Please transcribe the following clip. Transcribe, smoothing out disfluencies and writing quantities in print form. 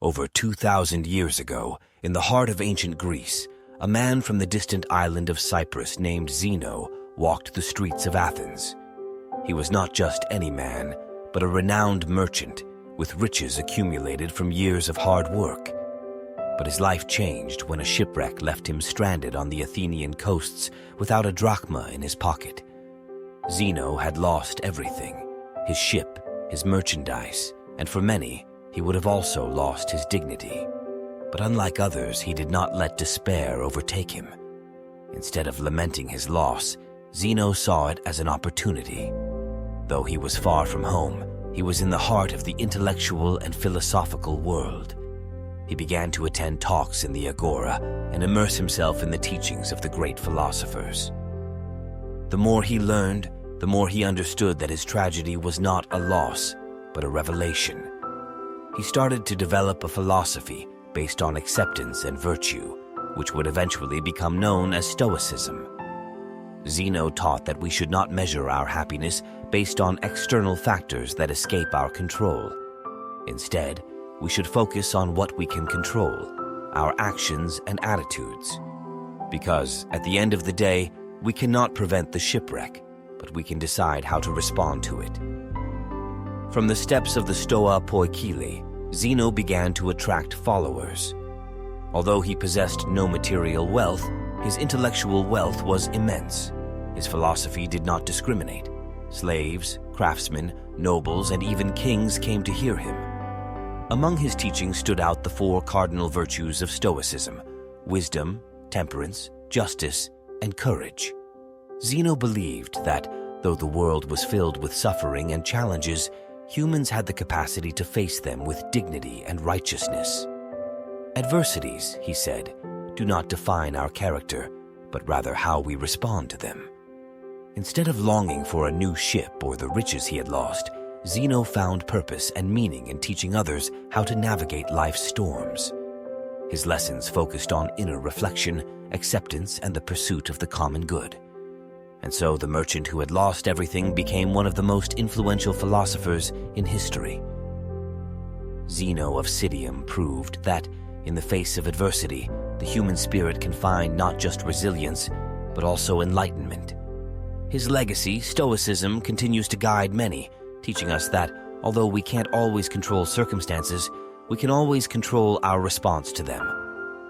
Over 2,000 years ago, in the heart of ancient Greece, a man from the distant island of Cyprus named Zeno walked the streets of Athens. He was not just any man, but a renowned merchant with riches accumulated from years of hard work. But his life changed when a shipwreck left him stranded on the Athenian coasts without a drachma in his pocket. Zeno had lost everything: his ship, his merchandise, and for many, he would have also lost his dignity. But unlike others, he did not let despair overtake him. Instead of lamenting his loss, Zeno saw it as an opportunity. Though he was far from home, he was in the heart of the intellectual and philosophical world. He began to attend talks in the agora and immerse himself in the teachings of the great philosophers. The more he learned, the more he understood that his tragedy was not a loss, but a revelation. He started to develop a philosophy based on acceptance and virtue, which would eventually become known as Stoicism. Zeno taught that we should not measure our happiness based on external factors that escape our control. Instead, we should focus on what we can control, our actions and attitudes. Because, at the end of the day, we cannot prevent the shipwreck, but we can decide how to respond to it. From the steps of the Stoa Poikile, Zeno began to attract followers. Although he possessed no material wealth, his intellectual wealth was immense. His philosophy did not discriminate. Slaves, craftsmen, nobles, and even kings came to hear him. Among his teachings stood out the four cardinal virtues of Stoicism: wisdom, temperance, justice, and courage. Zeno believed that, though the world was filled with suffering and challenges, humans had the capacity to face them with dignity and righteousness. Adversities, he said, do not define our character, but rather how we respond to them. Instead of longing for a new ship or the riches he had lost, Zeno found purpose and meaning in teaching others how to navigate life's storms. His lessons focused on inner reflection, acceptance, and the pursuit of the common good. And so the merchant who had lost everything became one of the most influential philosophers in history. Zeno of Citium proved that, in the face of adversity, the human spirit can find not just resilience, but also enlightenment. His legacy, Stoicism, continues to guide many, teaching us that, although we can't always control circumstances, we can always control our response to them.